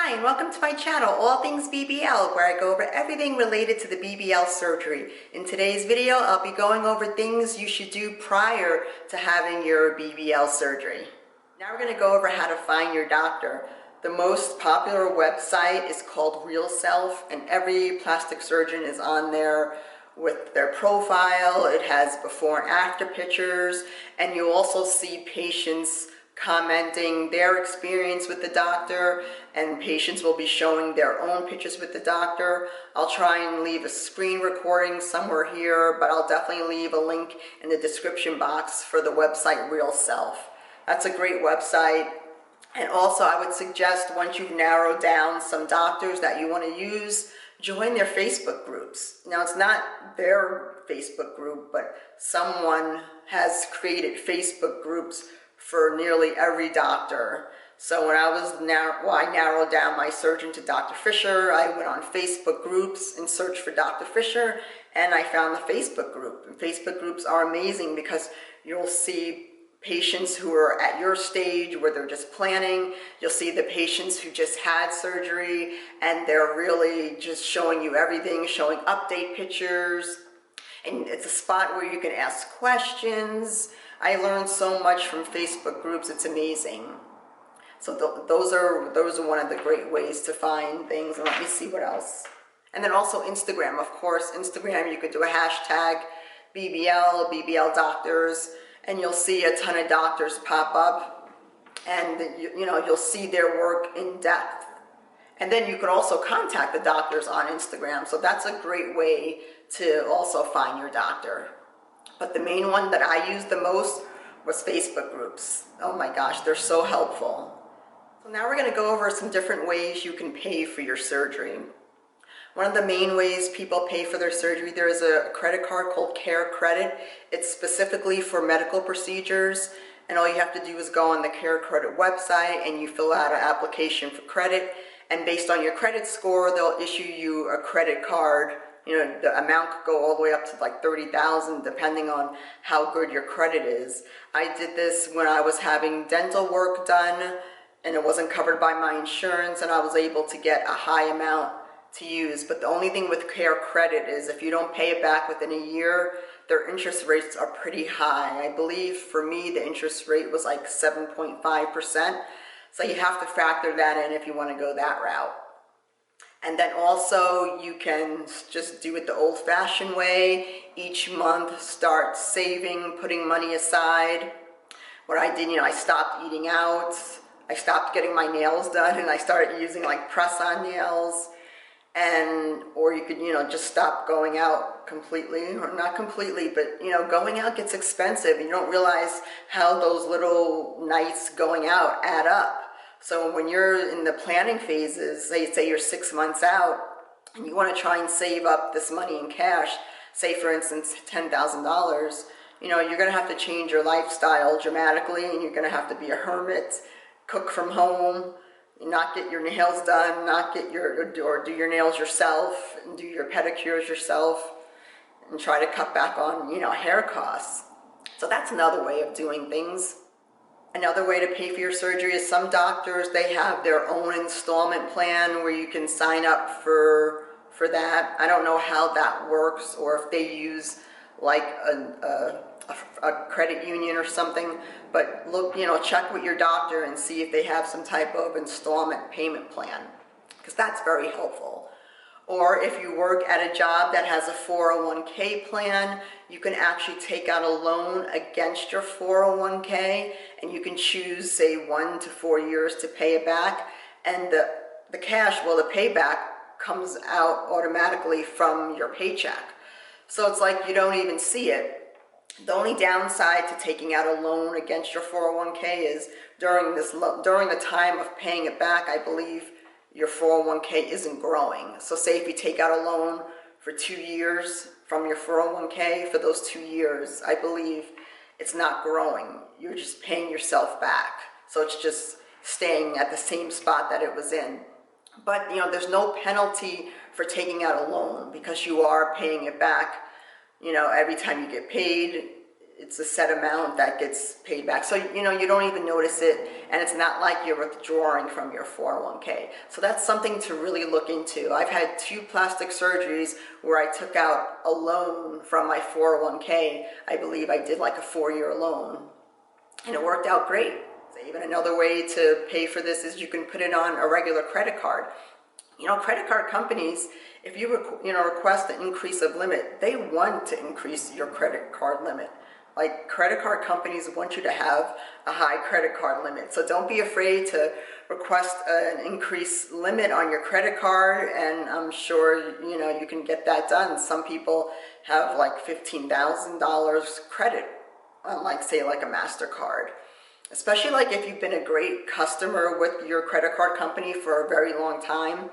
Hi, and welcome to my channel, All Things BBL, where I go over everything related to the BBL surgery. In today's video, I'll be going over things you should do prior to having your BBL surgery. Now we're going to go over how to find your doctor. The most popular website is called RealSelf, and every plastic surgeon is on there with their profile. It has before and after pictures, and you'll also see patients commenting their experience with the doctor, and patients will be showing their own pictures with the doctor. I'll try and leave a screen recording somewhere here, but I'll definitely leave a link in the description box for the website RealSelf. That's a great website. And also I would suggest, once you've narrowed down some doctors that you want to use, join their Facebook groups. Now, it's not their Facebook group, but someone has created Facebook groups for nearly every doctor. So when I narrowed down my surgeon to Dr. Fisher, I went on Facebook groups and searched for Dr. Fisher, and I found the Facebook group. And Facebook groups are amazing because you'll see patients who are at your stage where they're just planning. You'll see the patients who just had surgery, and they're really just showing you everything, showing update pictures. And it's a spot where you can ask questions. I learned so much from Facebook groups, it's amazing. So those are one of the great ways to find things. And let me see what else. And then also Instagram, of course. Instagram, you could do a hashtag BBL doctors, and you'll see a ton of doctors pop up, and you'll see their work in depth. And then you could also contact the doctors on Instagram, so that's a great way to also find your doctor. But the main one that I used the most was Facebook groups. Oh my gosh, they're so helpful. So now we're going to go over some different ways you can pay for your surgery. One of the main ways people pay for their surgery, there is a credit card called Care Credit. It's specifically for medical procedures, and all you have to do is go on the Care Credit website and you fill out an application for credit, and based on your credit score, they'll issue you a credit card. The amount could go all the way up to like $30,000 depending on how good your credit is. I did this when I was having dental work done and it wasn't covered by my insurance, and I was able to get a high amount to use. But the only thing with Care Credit is if you don't pay it back within a year, their interest rates are pretty high. I believe for me the interest rate was like 7.5%. So you have to factor that in if you want to go that route. And then also you can just do it the old-fashioned way. Each month start saving, putting money aside. What I did, I stopped eating out. I stopped getting my nails done, and I started using like press-on nails. Or you could, just stop going out completely, or not completely, but, going out gets expensive. You don't realize how those little nights going out add up. So when you're in the planning phases, say you're 6 months out, and you want to try and save up this money in cash, say for instance $10,000, you're going to have to change your lifestyle dramatically, and you're going to have to be a hermit, cook from home, not get your nails done, or do your nails yourself, and do your pedicures yourself, and try to cut back on, hair costs. So that's another way of doing things. Another way to pay for your surgery is some doctors, they have their own installment plan where you can sign up for that. I don't know how that works, or if they use like a credit union or something, but look, check with your doctor and see if they have some type of installment payment plan, because that's very helpful. Or if you work at a job that has a 401k plan, you can actually take out a loan against your 401k, and you can choose, say, 1 to 4 years to pay it back, and the cash, the payback comes out automatically from your paycheck. So it's like you don't even see it. The only downside to taking out a loan against your 401k is during the time of paying it back, I believe your 401k isn't growing. So say if you take out a loan for 2 years from your 401k, for those 2 years, I believe it's not growing. You're just paying yourself back. So it's just staying at the same spot that it was in. But there's no penalty for taking out a loan because you are paying it back. Every time you get paid, it's a set amount that gets paid back. So, you know, you don't even notice it, and it's not like you're withdrawing from your 401k. So that's something to really look into. I've had 2 plastic surgeries where I took out a loan from my 401k. I believe I did like a 4-year loan, and it worked out great. So even another way to pay for this is you can put it on a regular credit card. You know, credit card companies, if you request an increase of limit, they want to increase your credit card limit. Like, credit card companies want you to have a high credit card limit. So don't be afraid to request an increased limit on your credit card, and I'm sure, you know, you can get that done. Some people have like $15,000 credit on, like, say, like a MasterCard. Especially like if you've been a great customer with your credit card company for a very long time,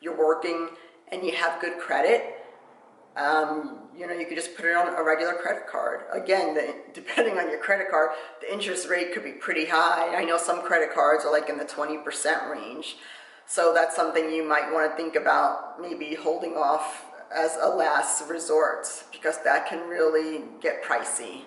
you're working and you have good credit, you know, you could just put it on a regular credit card. Again, depending on your credit card, the interest rate could be pretty high. I know some credit cards are like in the 20% range. So that's something you might want to think about, maybe holding off as a last resort, because that can really get pricey.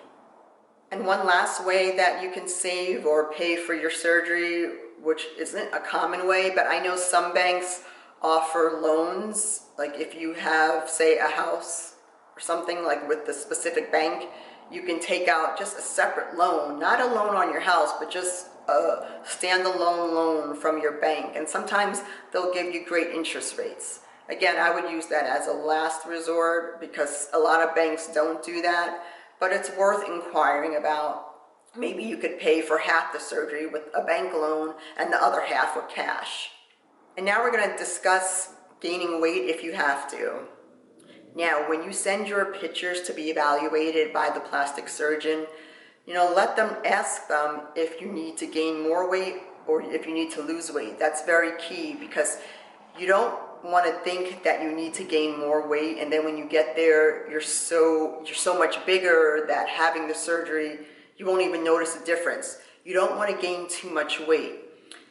And one last way that you can save or pay for your surgery, which isn't a common way, but I know some banks offer loans. Like if you have, say, a house or something, like with the specific bank, you can take out just a separate loan, not a loan on your house, but just a standalone loan from your bank. And sometimes they'll give you great interest rates. Again, I would use that as a last resort because a lot of banks don't do that, but it's worth inquiring about. Maybe you could pay for half the surgery with a bank loan and the other half with cash. And now we're going to discuss gaining weight if you have to. Now, when you send your pictures to be evaluated by the plastic surgeon, you know, ask them if you need to gain more weight or if you need to lose weight. That's very key, because you don't want to think that you need to gain more weight, and then when you get there, you're so much bigger that having the surgery, you won't even notice the difference. You don't want to gain too much weight.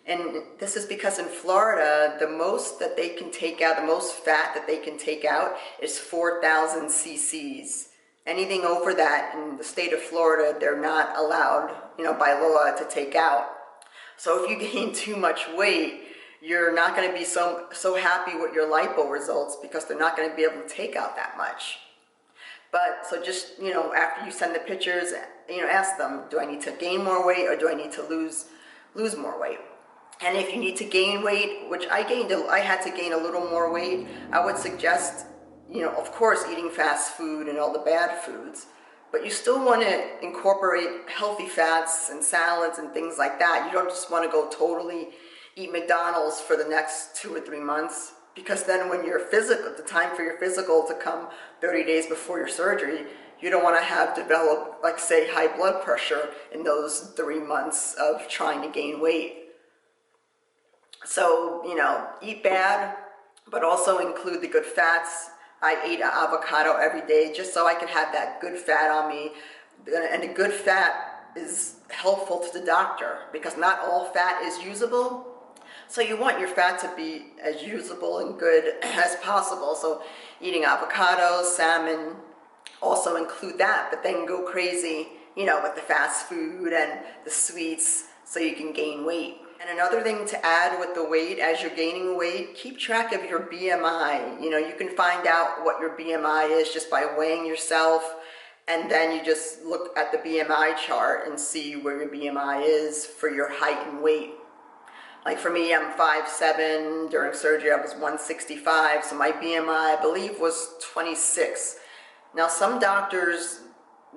And this is because in Florida, the most that they can take out, the most fat that they can take out is 4,000 cc's. Anything over that in the state of Florida, they're not allowed, you know, by law to take out. So if you gain too much weight, you're not going to be so happy with your lipo results, because they're not going to be able to take out that much. But so just, you know, after you send the pictures, you know, ask them, do I need to gain more weight or do I need to lose more weight? And if you need to gain weight, which I had to gain a little more weight, I would suggest, you know, of course, eating fast food and all the bad foods, but you still want to incorporate healthy fats and salads and things like that. You don't just want to go totally eat McDonald's for the next 2 or 3 months, because then when the time for your physical to come 30 days before your surgery, you don't want to develop, like, say, high blood pressure in those 3 months of trying to gain weight. So, you know, eat bad, but also include the good fats. I ate an avocado every day just so I could have that good fat on me. And the good fat is helpful to the doctor, because not all fat is usable. So you want your fat to be as usable and good as possible. So eating avocados, salmon, also include that, but then go crazy, you know, with the fast food and the sweets so you can gain weight. And another thing to add with the weight, as you're gaining weight, keep track of your BMI. You know, you can find out what your BMI is just by weighing yourself, and then you just look at the BMI chart and see where your BMI is for your height and weight. Like for me, I'm 5'7". During surgery, I was 165, so my BMI, I believe, was 26. Now, some doctors,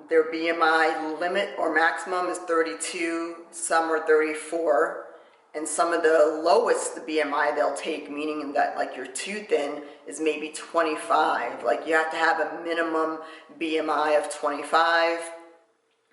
their BMI limit or maximum is 32, some are 34. And some of the lowest the BMI they'll take, meaning that like you're too thin, is maybe 25. Like you have to have a minimum BMI of 25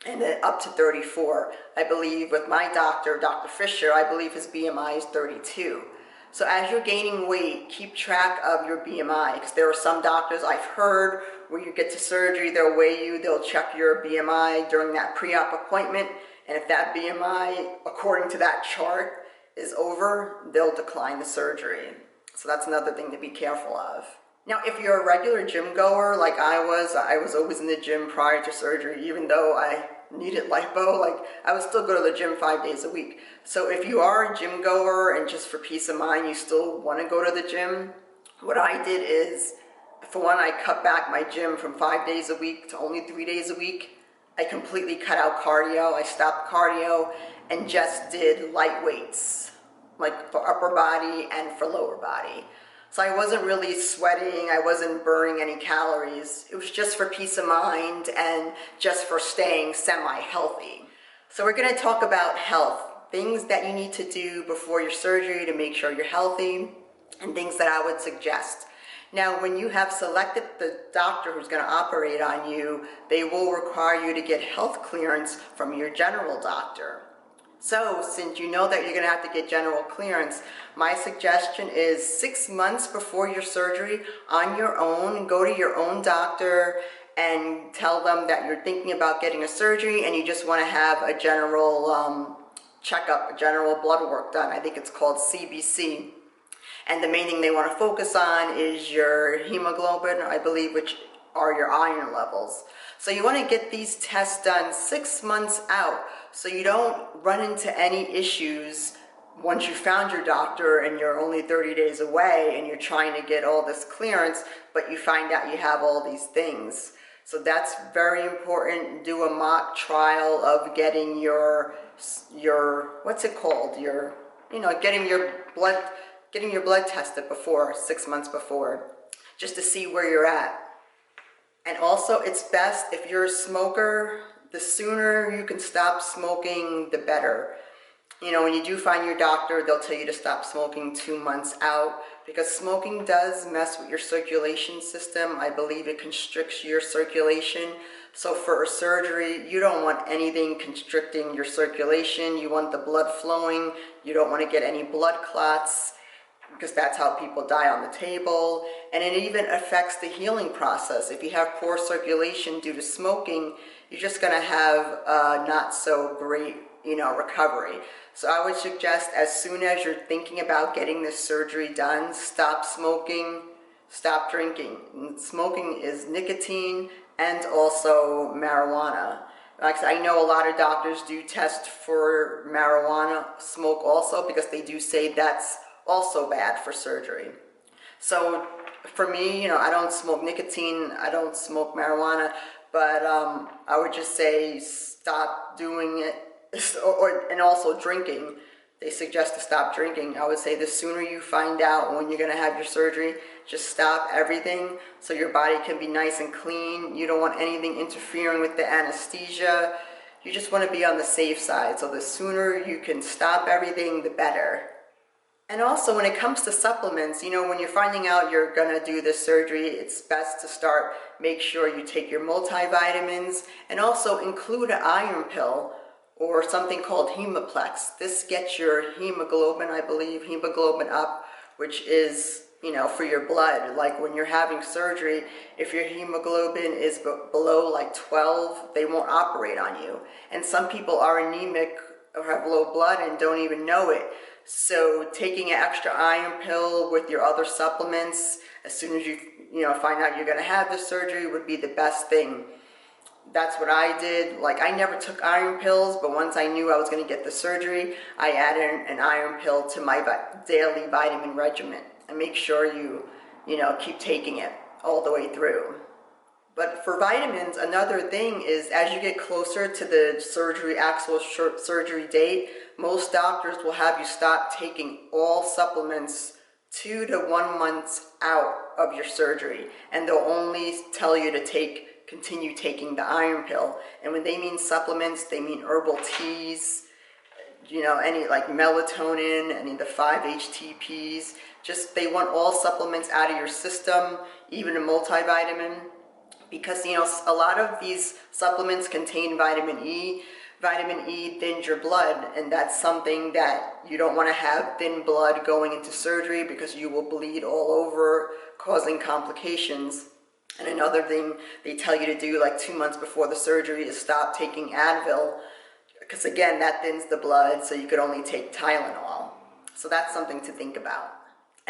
and then up to 34. I believe with my doctor, Dr. Fisher, I believe his BMI is 32. So as you're gaining weight, keep track of your BMI, because there are some doctors I've heard where you get to surgery, they'll weigh you, they'll check your BMI during that pre-op appointment, and if that BMI, according to that chart, is over, they'll decline the surgery. So that's another thing to be careful of. Now, if you're a regular gym goer like I was always in the gym prior to surgery, even though I needed lipo, like I would still go to the gym 5 days a week. So if you are a gym goer and just for peace of mind, you still want to go to the gym, what I did is, for one, I cut back my gym from 5 days a week to only 3 days a week. I completely cut out cardio. I stopped cardio and just did light weights, like for upper body and for lower body. So I wasn't really sweating, I wasn't burning any calories. It was just for peace of mind and just for staying semi-healthy. So we're gonna talk about health, things that you need to do before your surgery to make sure you're healthy, and things that I would suggest. Now, when you have selected the doctor who's gonna operate on you, they will require you to get health clearance from your general doctor. So, since you know that you're going to have to get general clearance, my suggestion is 6 months before your surgery, on your own, go to your own doctor and tell them that you're thinking about getting a surgery and you just want to have a general checkup, a general blood work done. I think it's called CBC. And the main thing they want to focus on is your hemoglobin, I believe, which are your iron levels. So you want to get these tests done 6 months out so you don't run into any issues once you found your doctor and you're only 30 days away and you're trying to get all this clearance, but you find out you have all these things. So that's very important. Do a mock trial of getting your what's it called? Getting your blood tested before, 6 months before, just to see where you're at. And also, it's best if you're a smoker, the sooner you can stop smoking, the better. When you do find your doctor, they'll tell you to stop smoking 2 months out, because smoking does mess with your circulation system. I believe it constricts your circulation. So for a surgery, you don't want anything constricting your circulation. You want the blood flowing. You don't want to get any blood clots, because that's how people die on the table. And it even affects the healing process. If you have poor circulation due to smoking, you're just going to have not so great, recovery. So I would suggest, as soon as you're thinking about getting this surgery done, stop smoking, stop drinking. Smoking is nicotine and also marijuana. I know a lot of doctors do test for marijuana smoke also, because they do say that's also bad for surgery. So for me, I don't smoke nicotine, I don't smoke marijuana, but I would just say stop doing it, and also drinking. They suggest to stop drinking. I would say the sooner you find out when you're going to have your surgery, just stop everything so your body can be nice and clean. You don't want anything interfering with the anesthesia. You just want to be on the safe side. So the sooner you can stop everything, the better. And also, when it comes to supplements, when you're finding out you're going to do this surgery, it's best to make sure you take your multivitamins, and also include an iron pill or something called Hemoplex. This gets your hemoglobin, I believe, up, which is, for your blood. Like when you're having surgery, if your hemoglobin is below like 12, they won't operate on you. And some people are anemic or have low blood and don't even know it. So taking an extra iron pill with your other supplements as soon as you find out you're going to have the surgery would be the best thing. That's what I did. Like, I never took iron pills, but once I knew I was going to get the surgery, I added an iron pill to my daily vitamin regimen. And make sure you keep taking it all the way through. But for vitamins, another thing is, as you get closer to the actual surgery date, most doctors will have you stop taking all supplements 2 to 1 month out of your surgery. And they'll only tell you to continue taking the iron pill. And when they mean supplements, they mean herbal teas, any like melatonin, any of the 5-HTPs. They want all supplements out of your system, even a multivitamin. Because, a lot of these supplements contain vitamin E. Vitamin E thins your blood, and that's something that you don't want to have thin blood going into surgery, because you will bleed all over, causing complications. And another thing they tell you to do like 2 months before the surgery is stop taking Advil, because again, that thins the blood, so you could only take Tylenol. So that's something to think about.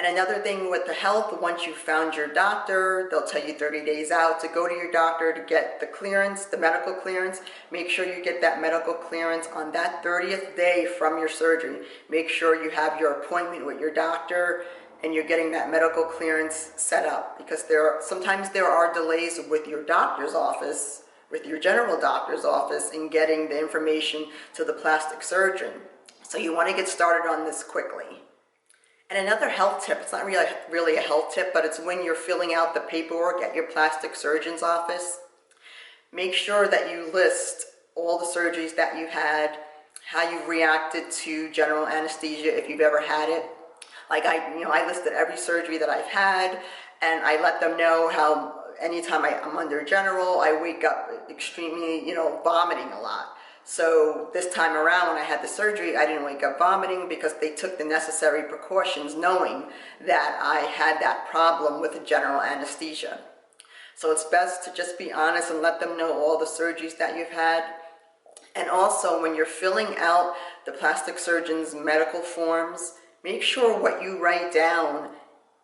And another thing with the health, once you've found your doctor, they'll tell you 30 days out to go to your doctor to get the clearance, the medical clearance. Make sure you get that medical clearance on that 30th day from your surgery. Make sure you have your appointment with your doctor and you're getting that medical clearance set up, because sometimes there are delays with your doctor's office, with your general doctor's office, in getting the information to the plastic surgeon. So you want to get started on this quickly. And another health tip, it's not really a health tip, but it's when you're filling out the paperwork at your plastic surgeon's office, make sure that you list all the surgeries that you had, how you've reacted to general anesthesia if you've ever had it. Like I listed every surgery that I've had, and I let them know how anytime I'm under general, I wake up extremely, vomiting a lot. So this time around when I had the surgery, I didn't wake up vomiting because they took the necessary precautions knowing that I had that problem with general anesthesia. So it's best to just be honest and let them know all the surgeries that you've had. And also, when you're filling out the plastic surgeon's medical forms, make sure what you write down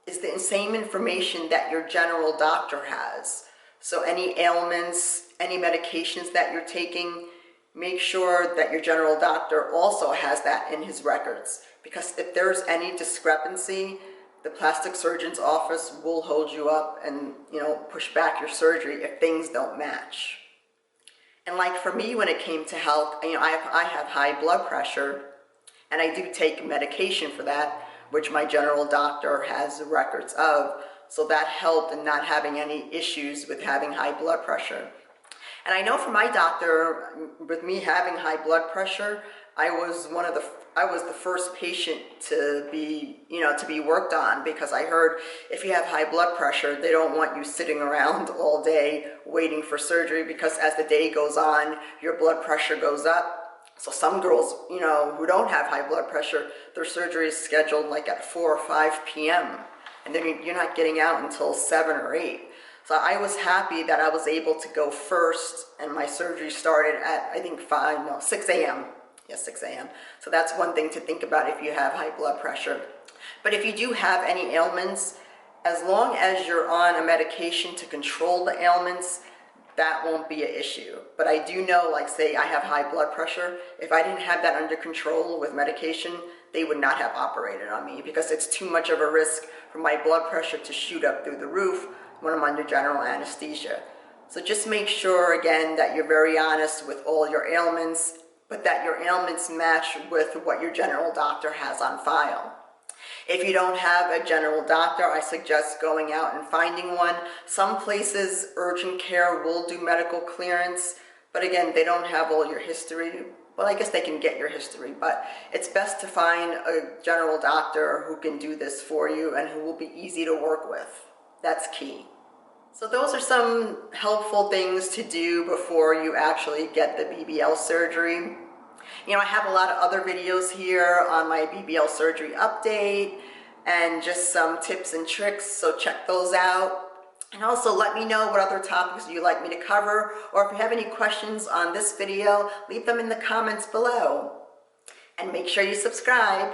is the same information that your general doctor has. So any ailments, any medications that you're taking, make sure that your general doctor also has that in his records, because if there's any discrepancy, the plastic surgeon's office will hold you up and push back your surgery if things don't match. And like for me, when it came to health, I have high blood pressure, and I do take medication for that, which my general doctor has records of, so that helped in not having any issues with having high blood pressure. And I know for my doctor, with me having high blood pressure, I was the first patient to be worked on, because I heard if you have high blood pressure, they don't want you sitting around all day waiting for surgery, because as the day goes on, your blood pressure goes up. So some girls, who don't have high blood pressure, their surgery is scheduled like at 4 or 5 p.m. and then you're not getting out until 7 or 8. So I was happy that I was able to go first, and my surgery started at, I think 6 a.m. Yes, 6 a.m. So that's one thing to think about if you have high blood pressure. But if you do have any ailments, as long as you're on a medication to control the ailments, that won't be an issue. But I do know, like say I have high blood pressure, if I didn't have that under control with medication, they would not have operated on me, because it's too much of a risk for my blood pressure to shoot up through the roof when I'm under general anesthesia. So just make sure, again, that you're very honest with all your ailments, but that your ailments match with what your general doctor has on file. If you don't have a general doctor, I suggest going out and finding one. Some places, urgent care will do medical clearance, but again, they don't have all your history. Well, I guess they can get your history, but it's best to find a general doctor who can do this for you and who will be easy to work with. That's key. So those are some helpful things to do before you actually get the BBL surgery. I have a lot of other videos here on my BBL surgery update and just some tips and tricks, so check those out. And also let me know what other topics you'd like me to cover, or if you have any questions on this video, leave them in the comments below. And make sure you subscribe.